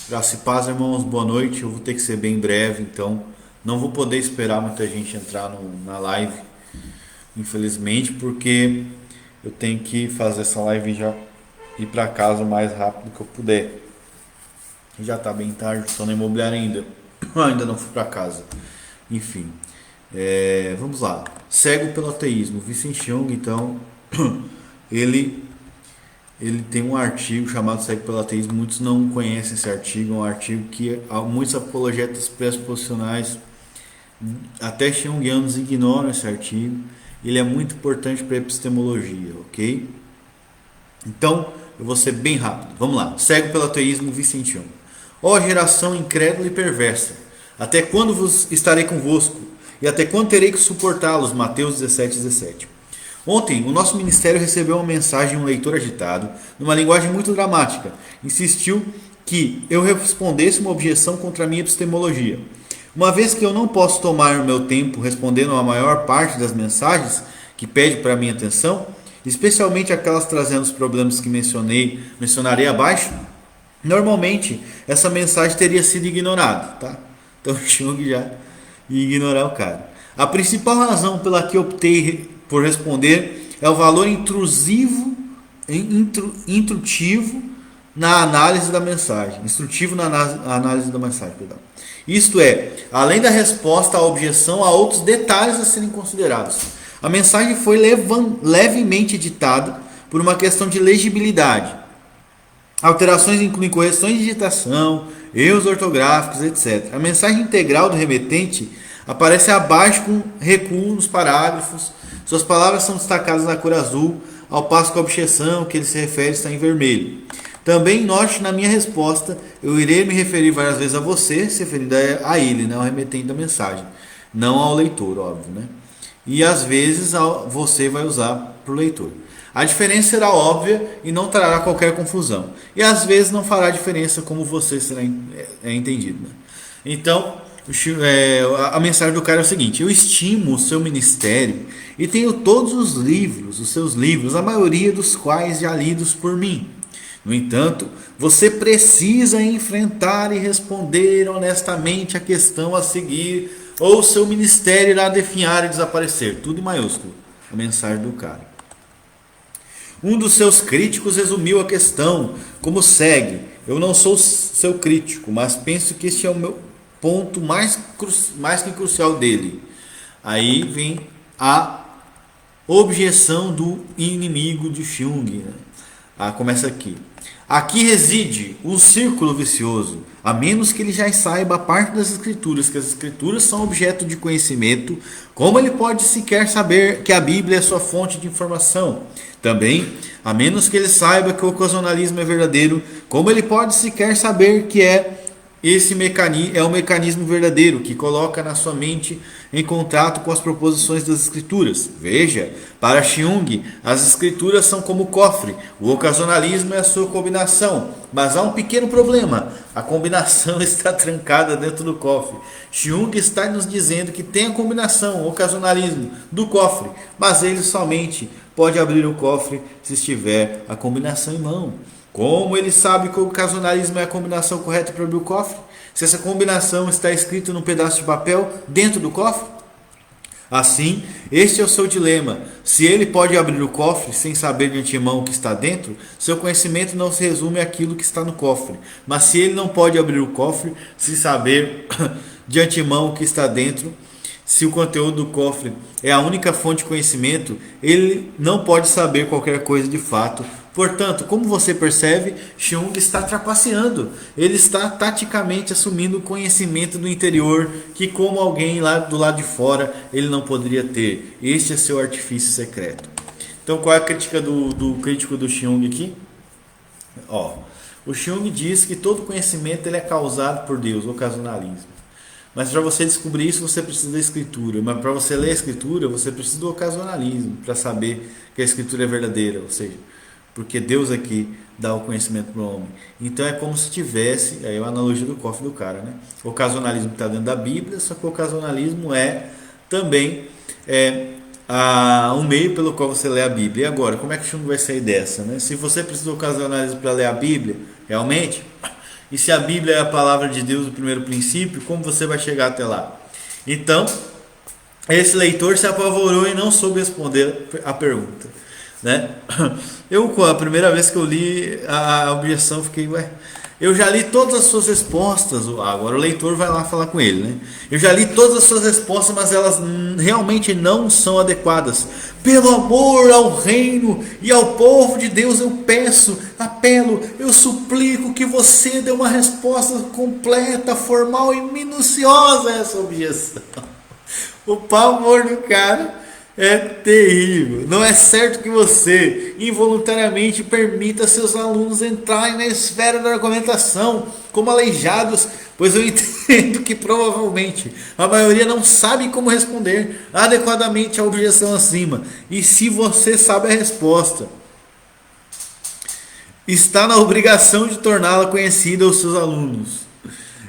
Graça e paz, irmãos, boa noite. Eu vou ter que ser bem breve, então não vou poder esperar muita gente entrar na live, infelizmente, porque eu tenho que fazer essa live e já ir para casa o mais rápido que eu puder. Já tá bem tarde, estou na imobiliária ainda. Ainda não fui para casa. Enfim, vamos lá. Cego pelo ateísmo. Vicente Young, então, ele ele tem um artigo chamado Cego pelo Ateísmo. Muitos não conhecem esse artigo. É um artigo que muitos apologetas pressuposicionais, até Jungianos, ignoram esse artigo. Ele é muito importante para a epistemologia, ok? Então, eu vou ser bem rápido. Vamos lá. Cego pelo ateísmo, Vicente Young. Ó geração incrédula e perversa, até quando vos estarei convosco? E até quando terei que suportá-los? Mateus 17:17. Ontem, o nosso ministério recebeu uma mensagem de um leitor agitado, numa linguagem muito dramática. Insistiu que eu respondesse uma objeção contra a minha epistemologia. Uma vez que eu não posso tomar o meu tempo respondendo a maior parte das mensagens que pede para a minha atenção, especialmente aquelas trazendo os problemas que mencionarei abaixo, normalmente essa mensagem teria sido ignorada. Tá? Então o Jung já ia ignorar o cara. A principal razão pela que optei por responder é o valor instrutivo na análise da mensagem. Instrutivo na análise da mensagem, perdão. Isto é, além da resposta à objeção, há outros detalhes a serem considerados. A mensagem foi levemente editada por uma questão de legibilidade. Alterações incluem correções de digitação, erros ortográficos, etc. A mensagem integral do remetente aparece abaixo com recuo nos parágrafos. Suas palavras são destacadas na cor azul, ao passo que a objeção que ele se refere está em vermelho. Também note na minha resposta, eu irei me referir várias vezes a você, se referindo a ele, né, ao remetente da mensagem, não ao leitor, óbvio, né? E às vezes você vai usar para o leitor. A diferença será óbvia e não trará qualquer confusão. E às vezes não fará diferença como você será entendido. Né? Então, a mensagem do cara é o seguinte: eu estimo o seu ministério e tenho todos os seus livros, a maioria dos quais já lidos por mim. No entanto, você precisa enfrentar e responder honestamente a questão a seguir, ou seu ministério irá definhar e desaparecer. Tudo em maiúsculo. A mensagem do cara. Um dos seus críticos resumiu a questão como segue: eu não sou seu crítico, mas penso que este é o meu ponto mais que crucial dele. Aí vem a objeção do inimigo de Jung. Né? Começa aqui. Aqui reside um círculo vicioso, a menos que ele já saiba a parte das escrituras, que as escrituras são objeto de conhecimento, como ele pode sequer saber que a Bíblia é sua fonte de informação? Também, a menos que ele saiba que o ocasionalismo é verdadeiro, como ele pode sequer saber que esse mecanismo é o mecanismo verdadeiro que coloca na sua mente em contato com as proposições das escrituras. Veja, para Jung, as escrituras são como cofre, o ocasionalismo é a sua combinação, mas há um pequeno problema: a combinação está trancada dentro do cofre. Jung está nos dizendo que tem a combinação, o ocasionalismo, do cofre, mas ele somente pode abrir o cofre se estiver a combinação em mão. Como ele sabe que o ocasionalismo é a combinação correta para abrir o cofre? Se essa combinação está escrita num pedaço de papel dentro do cofre? Assim, este é o seu dilema. Se ele pode abrir o cofre sem saber de antemão o que está dentro, seu conhecimento não se resume àquilo que está no cofre. Mas se ele não pode abrir o cofre sem saber de antemão o que está dentro, se o conteúdo do cofre é a única fonte de conhecimento, ele não pode saber qualquer coisa de fato. Portanto, como você percebe, Jung está trapaceando. Ele está taticamente assumindo o conhecimento do interior que, como alguém lá do lado de fora, ele não poderia ter. Este é seu artifício secreto. Então, qual é a crítica do crítico do Jung aqui? O Jung diz que todo conhecimento ele é causado por Deus, ocasionalismo. Mas para você descobrir isso, você precisa da escritura. Mas para você ler a escritura, você precisa do ocasionalismo, para saber que a escritura é verdadeira. Ou seja, porque Deus aqui dá o conhecimento para o homem. Então é como se tivesse, aí é a analogia do cofre do cara, né? O ocasionalismo está dentro da Bíblia, só que o ocasionalismo é também um meio pelo qual você lê a Bíblia. E agora, como é que o Chung vai sair dessa, né? Se você precisa ocasionar isso para ler a Bíblia, realmente, e se a Bíblia é a palavra de Deus, o primeiro princípio, como você vai chegar até lá? Então, esse leitor se apavorou e não soube responder a pergunta, né? A primeira vez que eu li a objeção, fiquei, ué, eu já li todas as suas respostas. Agora o leitor vai lá falar com ele, né? Eu já li todas as suas respostas, mas elas realmente não são adequadas. Pelo amor ao reino e ao povo de Deus, eu peço, apelo, eu suplico que você dê uma resposta completa, formal e minuciosa a essa objeção. O pavor do cara é terrível. Não é certo que você involuntariamente permita seus alunos entrarem na esfera da argumentação como aleijados, pois eu entendo que provavelmente a maioria não sabe como responder adequadamente à objeção acima. E se você sabe a resposta, está na obrigação de torná-la conhecida aos seus alunos.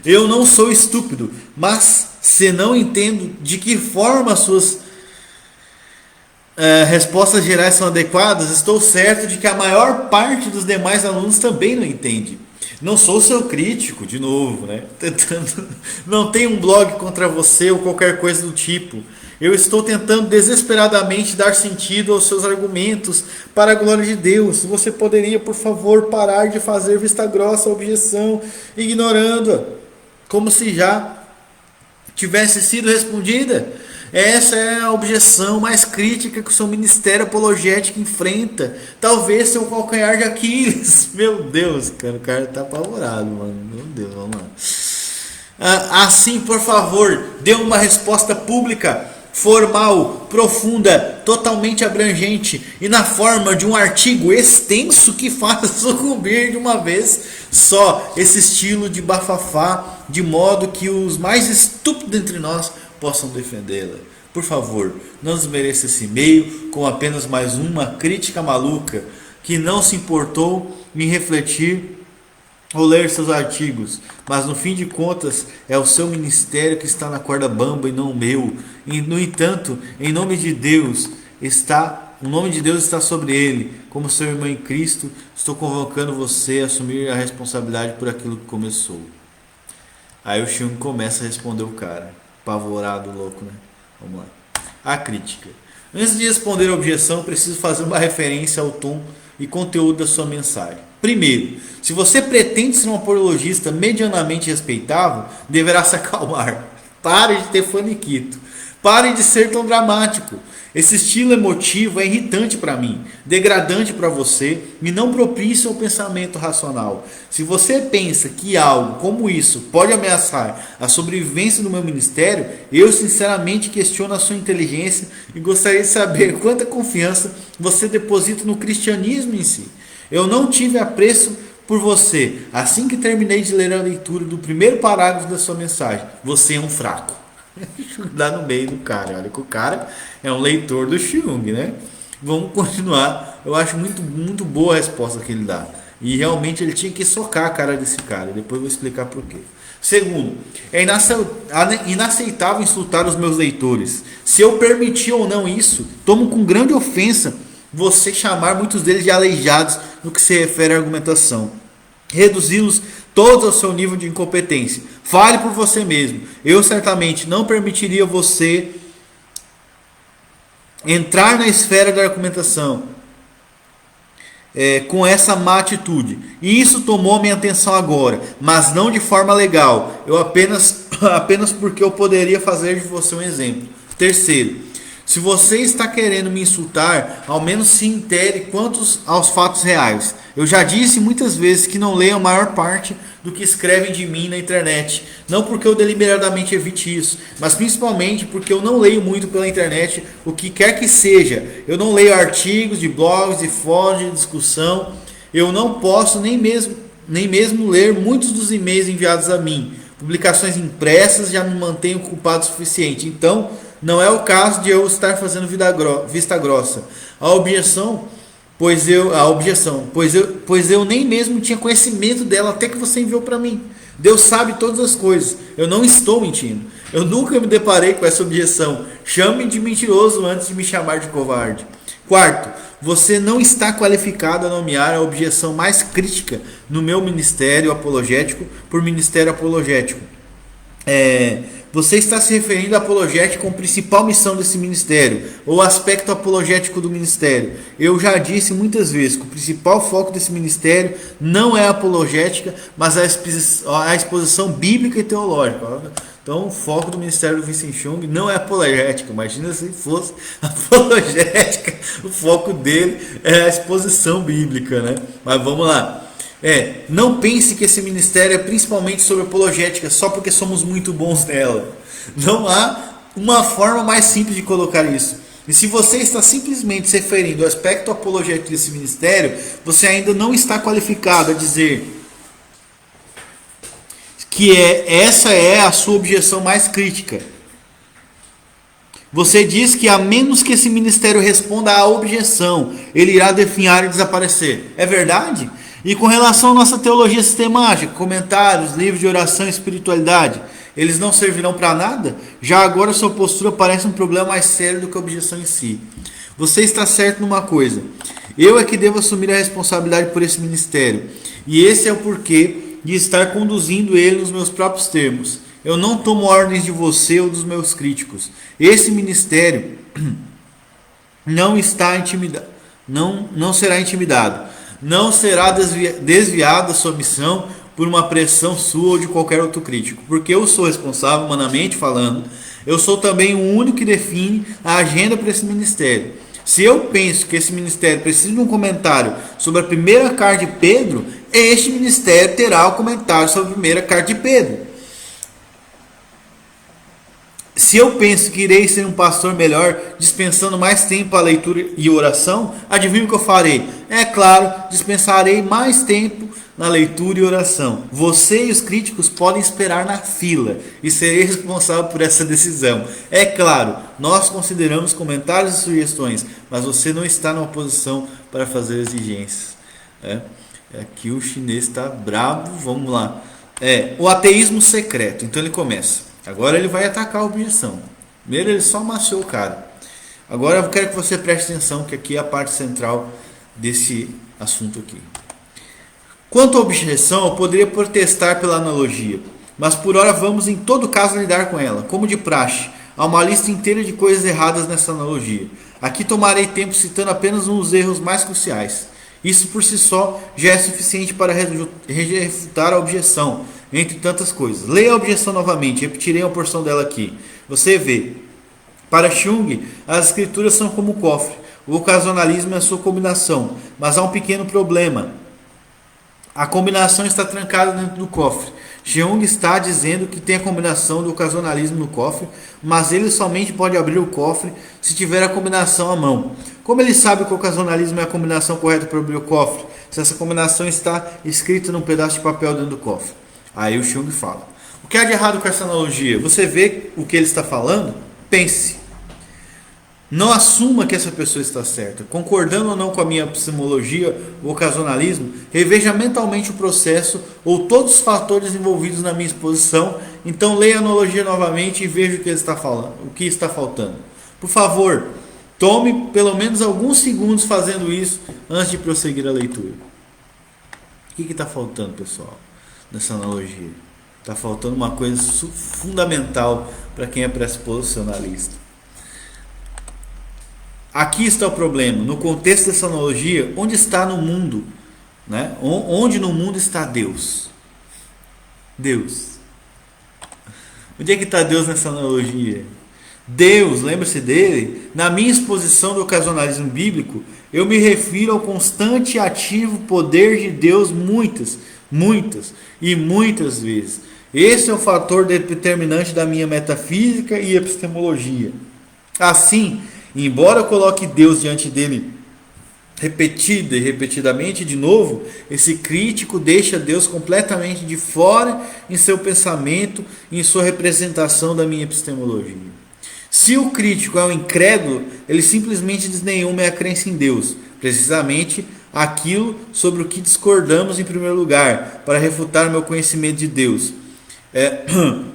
Eu não sou estúpido, mas se não entendo de que forma suas respostas gerais são adequadas, estou certo de que a maior parte dos demais alunos também não entende. Não sou seu crítico, de novo, né? Não tenho um blog contra você ou qualquer coisa do tipo. Eu estou tentando desesperadamente dar sentido aos seus argumentos para a glória de Deus. Você poderia, por favor, parar de fazer vista grossa à objeção, ignorando-a, como se já tivesse sido respondida? Essa é a objeção mais crítica que o seu ministério apologético enfrenta. Talvez seu calcanhar de Aquiles. Meu Deus, cara, o cara tá apavorado, mano. Meu Deus, vamos lá. Assim, por favor, dê uma resposta pública, formal, profunda, totalmente abrangente e na forma de um artigo extenso que faça sucumbir de uma vez só esse estilo de bafafá, de modo que os mais estúpidos entre nós possam defendê-la. Por favor, não desmereça esse e-mail com apenas mais uma crítica maluca que não se importou em refletir ou ler seus artigos, mas no fim de contas é o seu ministério que está na corda bamba e não o meu. E, no entanto, em nome de Deus o nome de Deus está sobre ele. Como seu irmão em Cristo, estou convocando você a assumir a responsabilidade por aquilo que começou. Aí o Chung começa a responder o cara, apavorado, louco, né? Vamos lá. A crítica. Antes de responder a objeção, preciso fazer uma referência ao tom e conteúdo da sua mensagem. Primeiro, se você pretende ser um apologista medianamente respeitável, deverá se acalmar. Pare de ter faniquito. Pare de ser tão dramático. Esse estilo emotivo é irritante para mim, degradante para você e não propício ao pensamento racional. Se você pensa que algo como isso pode ameaçar a sobrevivência do meu ministério, eu sinceramente questiono a sua inteligência e gostaria de saber quanta confiança você deposita no cristianismo em si. Eu não tive apreço por você assim que terminei de ler a leitura do primeiro parágrafo da sua mensagem. Você é um fraco. Dá no meio do cara. Olha que o cara é um leitor do Chung, né? Vamos continuar. Eu acho muito boa a resposta que ele dá. E realmente ele tinha que socar a cara desse cara. Depois eu vou explicar por quê. Segundo, é inaceitável insultar os meus leitores. Se eu permitir ou não isso, tomo com grande ofensa você chamar muitos deles de aleijados no que se refere à argumentação. Reduzi-los todos ao seu nível de incompetência. Fale por você mesmo. Eu certamente não permitiria você entrar na esfera da argumentação com essa má atitude. E isso tomou minha atenção agora, mas não de forma legal. Eu apenas porque eu poderia fazer de você um exemplo. Terceiro, se você está querendo me insultar, ao menos se intere quanto aos fatos reais. Eu já disse muitas vezes que não leio a maior parte do que escrevem de mim na internet. Não porque eu deliberadamente evite isso, mas principalmente porque eu não leio muito pela internet o que quer que seja. Eu não leio artigos de blogs e fóruns de discussão. Eu não posso nem mesmo ler muitos dos e-mails enviados a mim. Publicações impressas já me mantêm ocupado o suficiente. Então, não é o caso de eu estar fazendo vista grossa. A objeção, pois eu nem mesmo tinha conhecimento dela até que você enviou para mim. Deus sabe todas as coisas. Eu não estou mentindo. Eu nunca me deparei com essa objeção. Chame-me de mentiroso antes de me chamar de covarde. Quarto, você não está qualificado a nomear a objeção mais crítica no meu ministério apologético por ministério apologético. Você está se referindo à apologética como principal missão desse ministério, ou aspecto apologético do ministério. Eu já disse muitas vezes que o principal foco desse ministério não é a apologética, mas a exposição bíblica e teológica. Então, o foco do ministério do Vincent Chung não é apologética. Imagina se fosse apologética, o foco dele é a exposição bíblica, né? Mas vamos lá. Não pense que esse ministério é principalmente sobre apologética só porque somos muito bons nela. Não há uma forma mais simples de colocar isso. E se você está simplesmente se referindo ao aspecto apologético desse ministério, você ainda não está qualificado a dizer que essa é a sua objeção mais crítica. Você diz que a menos que esse ministério responda à objeção, ele irá definhar e desaparecer. É verdade? E com relação à nossa teologia sistemática, comentários, livros de oração e espiritualidade, eles não servirão para nada? Já agora sua postura parece um problema mais sério do que a objeção em si. Você está certo numa coisa. Eu é que devo assumir a responsabilidade por esse ministério. E esse é o porquê de estar conduzindo ele nos meus próprios termos. Eu não tomo ordens de você ou dos meus críticos. Esse ministério não está intimidado, não será intimidado. Não será desviado da sua missão por uma pressão sua ou de qualquer outro crítico. Porque eu sou responsável, humanamente falando. Eu sou também o único que define a agenda para esse ministério. Se eu penso que esse ministério precisa de um comentário sobre a primeira carta de Pedro, este ministério terá o comentário sobre a primeira carta de Pedro. Se eu penso que irei ser um pastor melhor dispensando mais tempo à leitura e oração, adivinha o que eu farei? É claro, dispensarei mais tempo na leitura e oração. Você e os críticos podem esperar na fila e serei responsável por essa decisão. É claro, nós consideramos comentários e sugestões, mas você não está numa posição para fazer exigências. Aqui o chinês está bravo, vamos lá. O ateísmo secreto. Então ele começa. Agora ele vai atacar a objeção. Primeiro ele só amassou o cara. Agora eu quero que você preste atenção, que aqui é a parte central desse assunto aqui. Quanto à objeção, eu poderia protestar pela analogia, mas por hora vamos em todo caso lidar com ela, como de praxe. Há uma lista inteira de coisas erradas nessa analogia. Aqui tomarei tempo citando apenas uns erros mais cruciais. Isso por si só já é suficiente para refutar a objeção, entre tantas coisas. Leia a objeção novamente, repetirei uma porção dela aqui. Você vê. Para Chung, as escrituras são como um cofre. O ocasionalismo é a sua combinação, mas há um pequeno problema. A combinação está trancada dentro do cofre. Chung está dizendo que tem a combinação do ocasionalismo no cofre, mas ele somente pode abrir o cofre se tiver a combinação à mão. Como ele sabe que o ocasionalismo é a combinação correta para abrir o cofre, se essa combinação está escrita num pedaço de papel dentro do cofre? Aí o Chung fala. O que há de errado com essa analogia? Você vê o que ele está falando? Pense. Não assuma que essa pessoa está certa. Concordando ou não com a minha epistemologia, o ocasionalismo, reveja mentalmente o processo ou todos os fatores envolvidos na minha exposição. Então leia a analogia novamente e veja o que ele está falando, o que está faltando. Por favor, tome pelo menos alguns segundos fazendo isso antes de prosseguir a leitura. O que está faltando, pessoal, nessa analogia? Está faltando uma coisa fundamental para quem é pressuposicionalista. Aqui está o problema. No contexto dessa analogia, onde está no mundo? Né? Onde no mundo está Deus? Deus. Onde é que está Deus nessa analogia? Deus, lembra-se dele? Na minha exposição do ocasionalismo bíblico, eu me refiro ao constante e ativo poder de Deus muitas vezes. Esse é o fator determinante da minha metafísica e epistemologia. Assim, embora eu coloque Deus diante dele repetida e repetidamente de novo, esse crítico deixa Deus completamente de fora em seu pensamento e em sua representação da minha epistemologia. Se o crítico é um incrédulo, ele simplesmente desdenhou minha crença em Deus, precisamente aquilo sobre o que discordamos em primeiro lugar, para refutar meu conhecimento de Deus.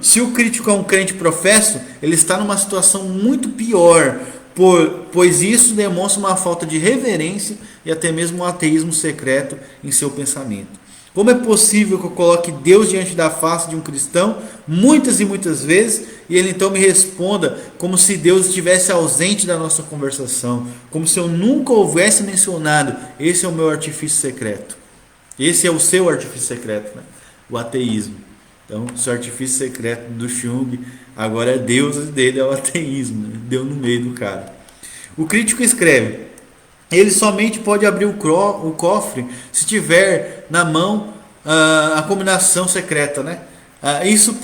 Se o crítico é um crente professo, ele está numa situação muito pior, pois isso demonstra uma falta de reverência e até mesmo um ateísmo secreto em seu pensamento. Como é possível que eu coloque Deus diante da face de um cristão muitas e muitas vezes e ele então me responda como se Deus estivesse ausente da nossa conversação, como se eu nunca houvesse mencionado: esse é o meu artifício secreto. Esse é o seu artifício secreto, né? O ateísmo. Então, o seu artifício secreto do Jung agora é Deus, dele é o ateísmo, né? Deu no meio do cara. O crítico escreve: ele somente pode abrir o cofre se tiver na mão a combinação secreta, né? Isso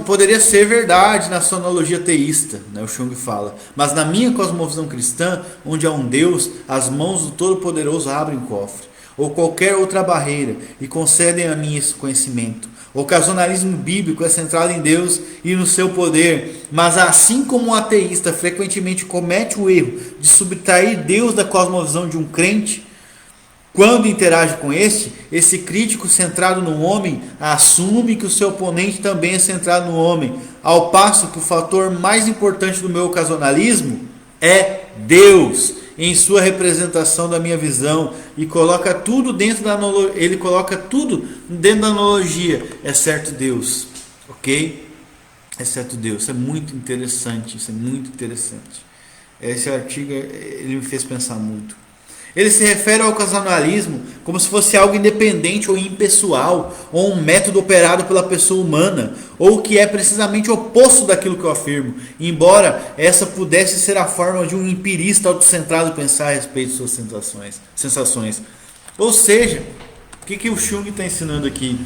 poderia ser verdade na sua analogia teísta, né? O Jung fala. Mas na minha cosmovisão cristã, onde há um Deus, as mãos do Todo-Poderoso abrem o cofre, ou qualquer outra barreira, e concedem a mim esse conhecimento. O ocasionalismo bíblico é centrado em Deus e no seu poder, mas assim como um ateísta frequentemente comete o erro de subtrair Deus da cosmovisão de um crente, quando interage com esse crítico centrado no homem assume que o seu oponente também é centrado no homem, ao passo que o fator mais importante do meu ocasionalismo é Deus, em sua representação da minha visão, e coloca tudo dentro da analogia, ele coloca tudo dentro da analogia, exceto Deus, ok? Exceto Deus. Isso é muito interessante, isso é muito interessante. Esse artigo ele me fez pensar muito. Ele se refere ao ocasionalismo como se fosse algo independente ou impessoal, ou um método operado pela pessoa humana, ou que é precisamente o oposto daquilo que eu afirmo, embora essa pudesse ser a forma de um empirista autocentrado pensar a respeito de suas sensações. Ou seja, o que o Jung está ensinando aqui?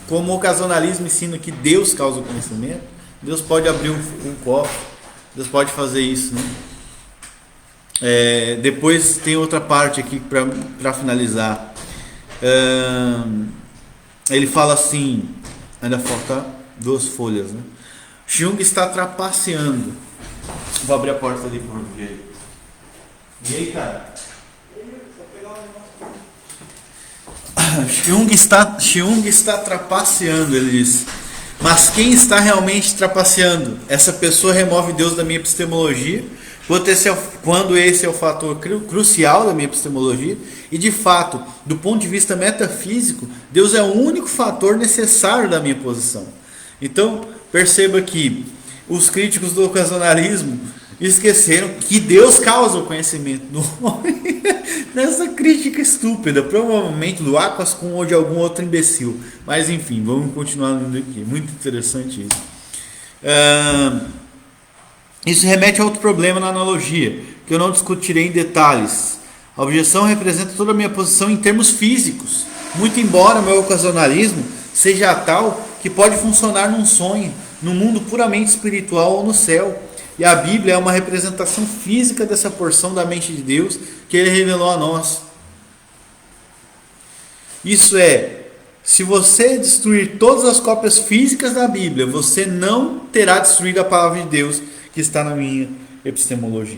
Como o ocasionalismo ensina que Deus causa o conhecimento, Deus pode abrir um cofre, Deus pode fazer isso, né? Depois tem outra parte aqui para finalizar. Ele fala assim, ainda falta 2 folhas, né? Jung está trapaceando. Vou abrir a porta ali por ver. E aí, cara? Jung está trapaceando, ele diz. Mas quem está realmente trapaceando? Essa pessoa remove Deus da minha epistemologia, quando esse é o fator crucial da minha epistemologia, e de fato, do ponto de vista metafísico, Deus é o único fator necessário da minha posição. Então, perceba que os críticos do ocasionalismo esqueceram que Deus causa o conhecimento do homem. Nessa crítica estúpida, provavelmente do Aquascom ou de algum outro imbecil. Mas enfim, vamos continuar lendo aqui. Muito interessante isso. Isso remete a outro problema na analogia, que eu não discutirei em detalhes. A objeção representa toda a minha posição em termos físicos, muito embora meu ocasionalismo seja tal que pode funcionar num sonho, num mundo puramente espiritual ou no céu. E a Bíblia é uma representação física dessa porção da mente de Deus que Ele revelou a nós. Isso é, se você destruir todas as cópias físicas da Bíblia, você não terá destruído a palavra de Deus que está na minha epistemologia.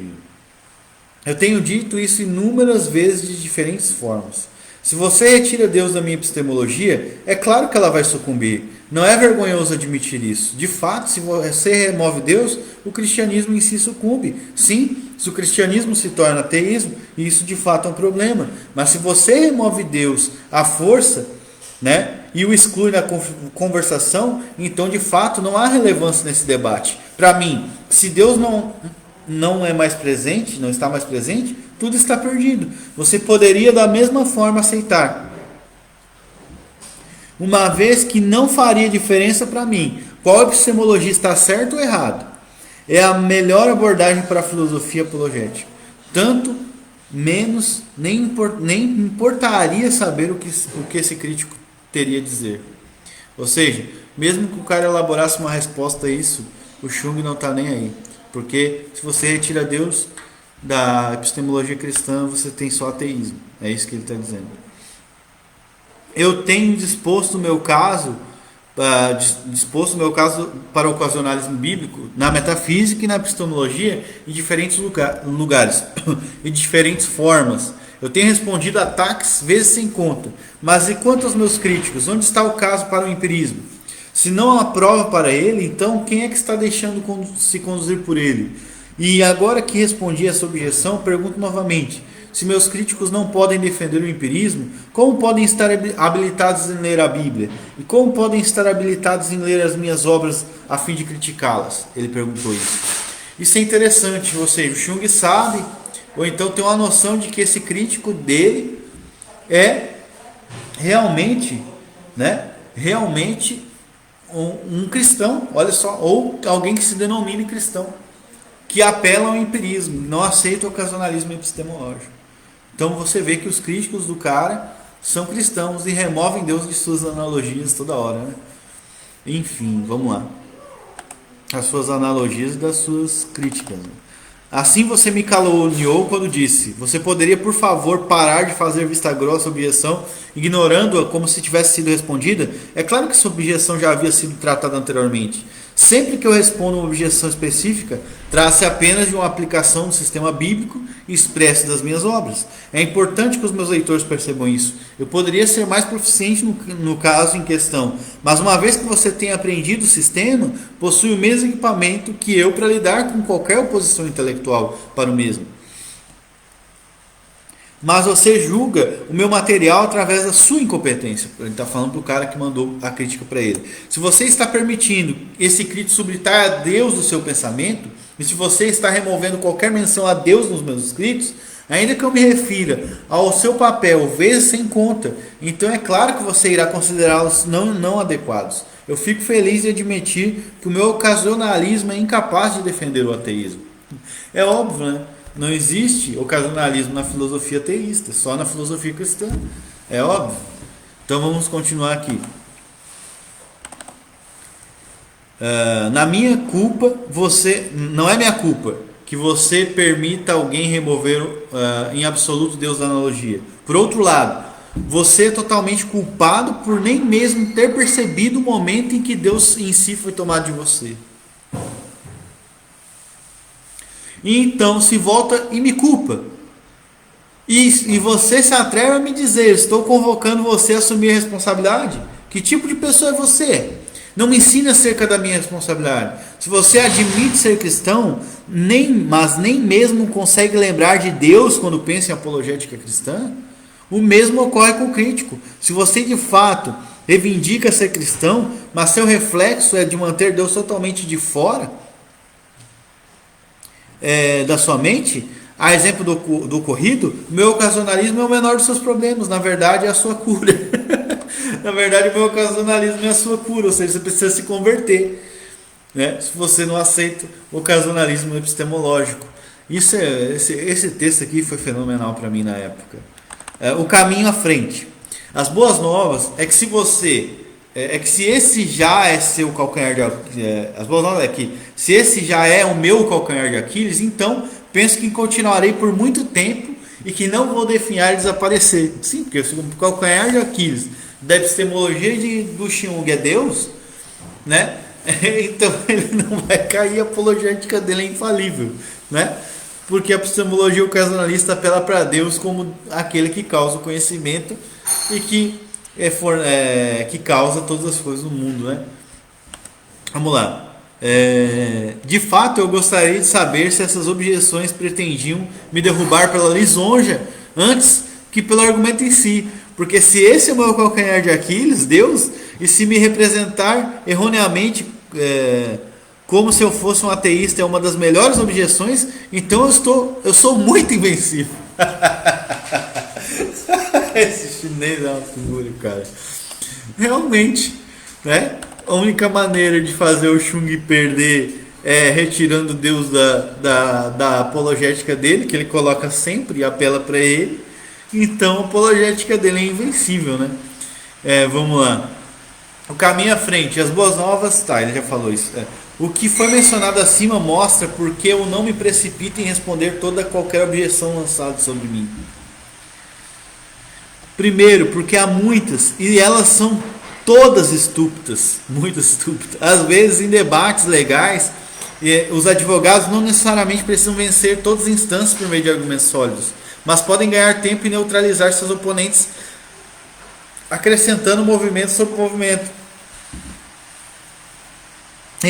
Eu tenho dito isso inúmeras vezes de diferentes formas. Se você retira Deus da minha epistemologia, é claro que ela vai sucumbir. Não é vergonhoso admitir isso. De fato, se você remove Deus, o cristianismo em si sucumbe. Sim, se o cristianismo se torna ateísmo, isso de fato é um problema. Mas se você remove Deus à força, né, e o exclui na conversação, então de fato não há relevância nesse debate. Para mim, se Deus não é mais presente, não está mais presente, tudo está perdido. Você poderia da mesma forma aceitar, uma vez que não faria diferença para mim qual epistemologia está certo ou errado. É a melhor abordagem para a filosofia apologética. Tanto menos nem importaria saber o que esse crítico teria a dizer. Ou seja, mesmo que o cara elaborasse uma resposta a isso, o Jung não está nem aí. Porque se você retira Deus da epistemologia cristã, você tem só ateísmo. É isso que ele está dizendo. Eu tenho disposto o meu caso para o ocasionalismo bíblico na metafísica e na epistemologia em diferentes lugares, em diferentes formas. Eu tenho respondido a ataques vezes sem conta. Mas e quanto aos meus críticos? Onde está o caso para o empirismo? Se não há prova para ele, então quem é que está deixando se conduzir por ele? E agora que respondi essa objeção, pergunto novamente: se meus críticos não podem defender o empirismo, como podem estar habilitados em ler a Bíblia? E como podem estar habilitados em ler as minhas obras a fim de criticá-las? Ele perguntou isso. Isso é interessante, ou seja, o Jung sabe, ou então tem uma noção de que esse crítico dele é realmente, né, realmente um cristão, olha só, ou alguém que se denomine cristão, que apela ao empirismo, não aceita o ocasionalismo epistemológico. Então você vê que os críticos do cara são cristãos e removem Deus de suas analogias toda hora, né? Enfim, vamos lá. As suas analogias e das suas críticas. Assim você me caluniou quando disse: você poderia, por favor, parar de fazer vista grossa à objeção, ignorando-a como se tivesse sido respondida? É claro que essa objeção já havia sido tratada anteriormente. Sempre que eu respondo uma objeção específica, trata-se apenas de uma aplicação do sistema bíblico expresso das minhas obras. É importante que os meus leitores percebam isso. Eu poderia ser mais proficiente no caso em questão, mas uma vez que você tenha aprendido o sistema, possui o mesmo equipamento que eu para lidar com qualquer oposição intelectual para o mesmo. Mas você julga o meu material através da sua incompetência. Ele está falando para o cara que mandou a crítica para ele. Se você está permitindo esse crítico subtrair a Deus do seu pensamento, e se você está removendo qualquer menção a Deus nos meus escritos, ainda que eu me refira ao seu papel vezes sem conta, então é claro que você irá considerá-los não adequados. Eu fico feliz de admitir que o meu ocasionalismo é incapaz de defender o ateísmo. É óbvio, né? Não existe ocasionalismo na filosofia teísta, só na filosofia cristã. É óbvio. Então vamos continuar aqui. Na minha culpa, não é minha culpa que você permita alguém remover em absoluto Deus da analogia. Por outro lado, você é totalmente culpado por nem mesmo ter percebido o momento em que Deus em si foi tomado de você. E então se volta e me culpa. E você se atreve a me dizer: estou convocando você a assumir a responsabilidade? Que tipo de pessoa é você? Não me ensine acerca da minha responsabilidade. Se você admite ser cristão, mas nem mesmo consegue lembrar de Deus quando pensa em apologética cristã, o mesmo ocorre com o crítico. Se você de fato reivindica ser cristão, mas seu reflexo é de manter Deus totalmente de fora da sua mente, a exemplo do ocorrido, meu ocasionalismo é o menor dos seus problemas. Na verdade é a sua cura. Na verdade o meu ocasionalismo é a sua cura. Ou seja, você precisa se converter, né? Se você não aceita o ocasionalismo epistemológico. Esse texto aqui foi fenomenal para mim na época. O caminho à frente. As boas novas é que se esse já é seu calcanhar de Aquiles, as boas novas é que se esse já é o meu calcanhar de Aquiles, então penso que continuarei por muito tempo e que não vou definhar e desaparecer. Sim, porque o calcanhar de Aquiles da epistemologia do Jung é Deus, né? Então ele não vai cair, a apologética dele é infalível, né? Porque a epistemologia ocasionalista apela para Deus como aquele que causa o conhecimento e que causa todas as coisas no mundo, né? Vamos lá. De fato, eu gostaria de saber se essas objeções pretendiam me derrubar pela lisonja antes que pelo argumento em si. Porque se esse é o meu calcanhar de Aquiles, Deus, e se me representar erroneamente como se eu fosse um ateísta é uma das melhores objeções, então eu sou muito invencível. Esse chinês é uma figura, cara. Realmente, né? A única maneira de fazer o Jung perder é retirando Deus da apologética dele, que ele coloca sempre e apela para ele. Então a apologética dele é invencível, né? Vamos lá. O caminho à frente, as boas novas, tá, ele já falou isso. O que foi mencionado acima mostra porque eu não me precipito em responder qualquer objeção lançada sobre mim. Primeiro, porque há muitas, e elas são todas estúpidas, muito estúpidas. Às vezes, em debates legais, os advogados não necessariamente precisam vencer todas as instâncias por meio de argumentos sólidos, mas podem ganhar tempo e neutralizar seus oponentes, acrescentando movimento sobre movimento.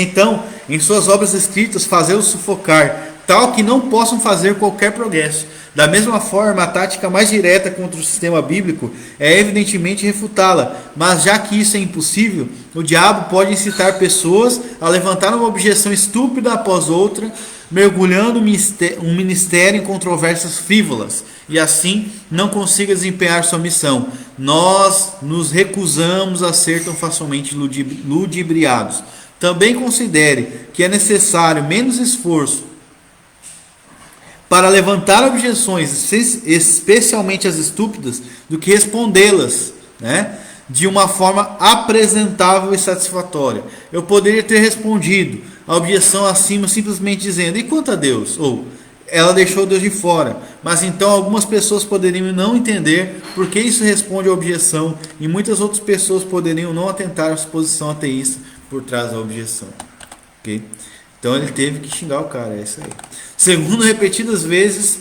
Então, em suas obras escritas, fazê-los sufocar, tal que não possam fazer qualquer progresso. Da mesma forma, a tática mais direta contra o sistema bíblico é evidentemente refutá-la, mas já que isso é impossível, o diabo pode incitar pessoas a levantar uma objeção estúpida após outra, mergulhando um ministério em controvérsias frívolas, e assim não consiga desempenhar sua missão. Nós nos recusamos a ser tão facilmente ludibriados. Também considere que é necessário menos esforço para levantar objeções, especialmente as estúpidas, do que respondê-las, né, de uma forma apresentável e satisfatória. Eu poderia ter respondido a objeção acima simplesmente dizendo: e quanto a Deus? Ou ela deixou Deus de fora. Mas então algumas pessoas poderiam não entender porque isso responde à objeção, e muitas outras pessoas poderiam não atentar à posição ateísta por trás da objeção. Ok? Então ele teve que xingar o cara, é isso aí. Segundo, repetidas vezes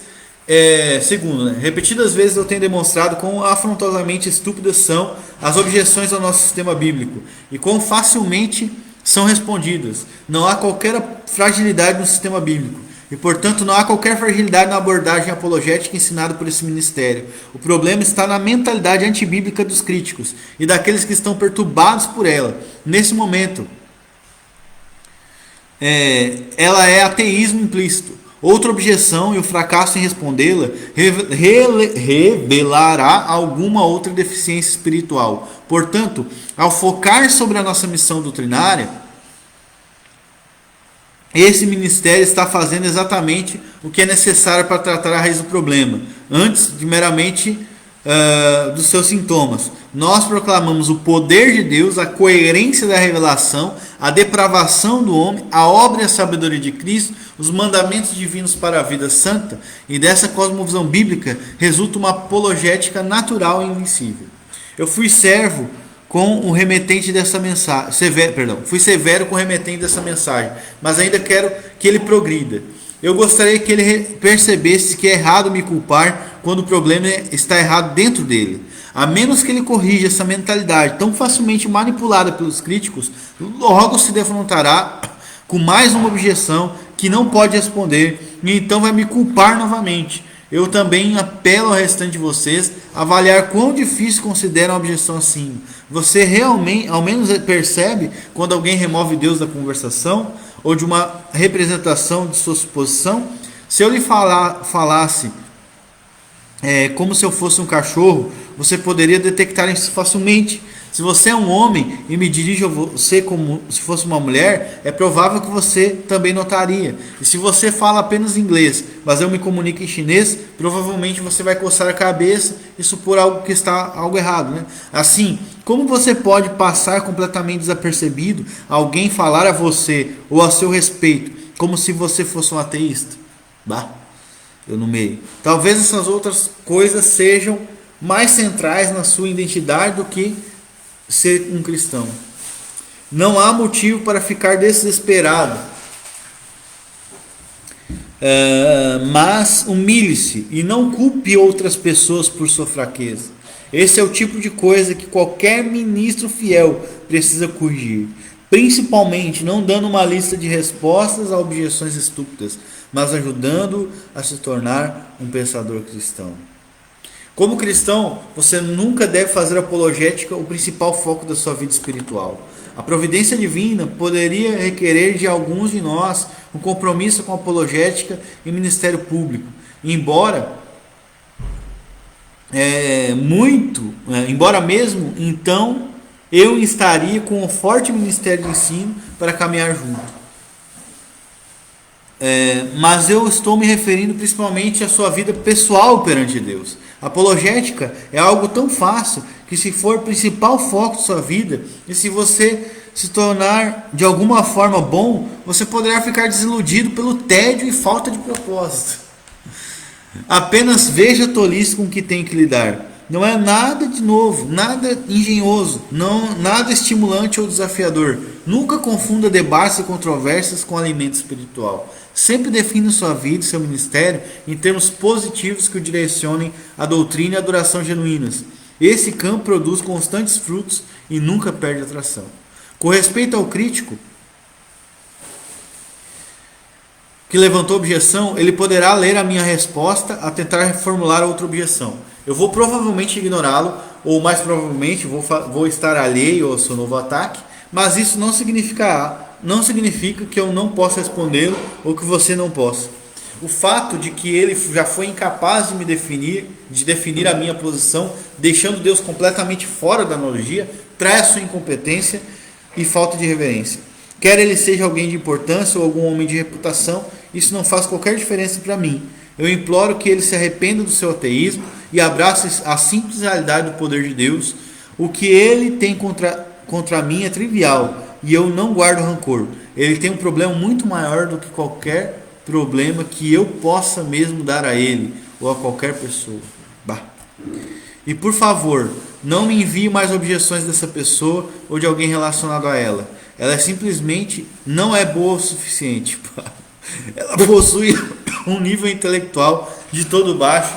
eu tenho demonstrado quão afrontosamente estúpidas são as objeções ao nosso sistema bíblico e quão facilmente são respondidas. Não há qualquer fragilidade no sistema bíblico e, portanto, não há qualquer fragilidade na abordagem apologética ensinada por esse ministério. O problema está na mentalidade antibíblica dos críticos e daqueles que estão perturbados por ela. Nesse momento, ela é ateísmo implícito. Outra objeção e o fracasso em respondê-la revelará alguma outra deficiência espiritual. Portanto, ao focar sobre a nossa missão doutrinária, esse ministério está fazendo exatamente o que é necessário para tratar a raiz do problema, antes de meramente dos seus sintomas. Nós proclamamos o poder de Deus, a coerência da revelação, a depravação do homem, a obra e a sabedoria de Cristo, os mandamentos divinos para a vida santa, e dessa cosmovisão bíblica resulta uma apologética natural e invencível. Eu fui servo com o remetente dessa mensagem, fui severo com o remetente dessa mensagem, mas ainda quero que ele progrida. Eu gostaria que ele percebesse que é errado me culpar quando o problema está errado dentro dele. A menos que ele corrija essa mentalidade tão facilmente manipulada pelos críticos, logo se defrontará com mais uma objeção que não pode responder e então vai me culpar novamente. Eu também apelo ao restante de vocês a avaliar quão difícil consideram a objeção assim. Você realmente, ao menos, percebe quando alguém remove Deus da conversação ou de uma representação de sua suposição? Se eu lhe falasse como se eu fosse um cachorro, você poderia detectar isso facilmente. Se você é um homem e me dirijo a você como se fosse uma mulher, é provável que você também notaria. E se você fala apenas inglês, mas eu me comunico em chinês, provavelmente você vai coçar a cabeça e supor que está algo errado, né? Assim, como você pode passar completamente desapercebido alguém falar a você ou a seu respeito como se você fosse um ateísta? Eu no meio. Talvez essas outras coisas sejam mais centrais na sua identidade do que ser um cristão. Não há motivo para ficar desesperado, mas humilhe-se e não culpe outras pessoas por sua fraqueza. Esse é o tipo de coisa que qualquer ministro fiel precisa corrigir, principalmente não dando uma lista de respostas a objeções estúpidas, mas ajudando a se tornar um pensador cristão. Como cristão, você nunca deve fazer apologética o principal foco da sua vida espiritual. A providência divina poderia requerer de alguns de nós um compromisso com apologética e ministério público. Embora mesmo então eu estaria com um forte ministério de ensino para caminhar junto. Mas eu estou me referindo principalmente à sua vida pessoal perante Deus. Apologética é algo tão fácil que, se for o principal foco de sua vida, e se você se tornar de alguma forma bom, você poderá ficar desiludido pelo tédio e falta de propósito. Apenas veja a tolice com que tem que lidar. Não é nada de novo, nada engenhoso, nada estimulante ou desafiador. Nunca confunda debates e controvérsias com alimento espiritual. Sempre defina sua vida e seu ministério em termos positivos que o direcionem à doutrina e à adoração genuínas. Esse campo produz constantes frutos e nunca perde atração. Com respeito ao crítico, que levantou objeção, ele poderá ler a minha resposta a tentar formular outra objeção. Eu vou provavelmente ignorá-lo, ou mais provavelmente vou estar alheio ao seu novo ataque, mas isso não significa que eu não possa respondê-lo ou que você não possa. O fato de que ele já foi incapaz de definir a minha posição, deixando Deus completamente fora da analogia, traz a sua incompetência e falta de reverência. Quer ele seja alguém de importância ou algum homem de reputação, isso não faz qualquer diferença para mim. Eu imploro que ele se arrependa do seu ateísmo e abrace a simples realidade do poder de Deus. O que ele tem contra mim é trivial e eu não guardo rancor. Ele tem um problema muito maior do que qualquer problema que eu possa mesmo dar a ele ou a qualquer pessoa. Bah. E por favor, não me envie mais objeções dessa pessoa ou de alguém relacionado a ela. Ela simplesmente não é boa o suficiente. Ela possui um nível intelectual de todo baixo.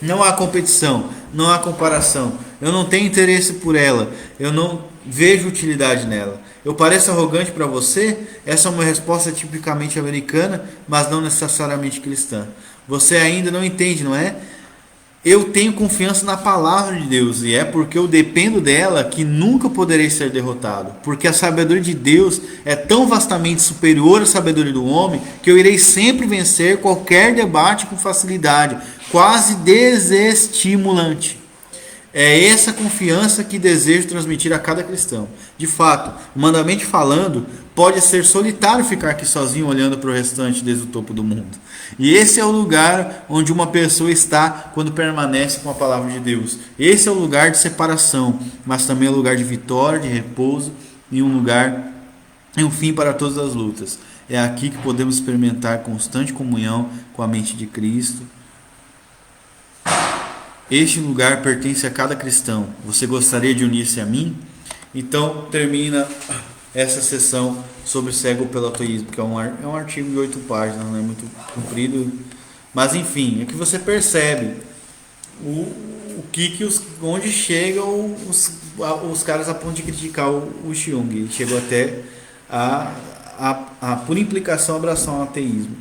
Não há competição, não há comparação. Eu não tenho interesse por ela. Eu não vejo utilidade nela. Eu pareço arrogante para você? Essa é uma resposta tipicamente americana, mas não necessariamente cristã. Você ainda não entende, não é? Eu tenho confiança na palavra de Deus e é porque eu dependo dela que nunca poderei ser derrotado. Porque a sabedoria de Deus é tão vastamente superior à sabedoria do homem que eu irei sempre vencer qualquer debate com facilidade, quase desestimulante. É essa confiança que desejo transmitir a cada cristão. De fato, humanamente falando, pode ser solitário ficar aqui sozinho olhando para o restante desde o topo do mundo. E esse é o lugar onde uma pessoa está quando permanece com a palavra de Deus. Esse é o lugar de separação, mas também é o lugar de vitória, de repouso e um fim para todas as lutas. É aqui que podemos experimentar constante comunhão com a mente de Cristo. Este lugar pertence a cada cristão. Você gostaria de unir-se a mim? Então termina essa sessão sobre cego pelo ateísmo, que é um artigo de 8 páginas, não é muito comprido, mas enfim, é que você percebe onde chegam os caras a ponto de criticar o Jung. Ele chegou até por implicação, abraçar o ateísmo.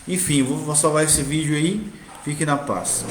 Enfim, vou salvar esse vídeo aí. Fique na paz.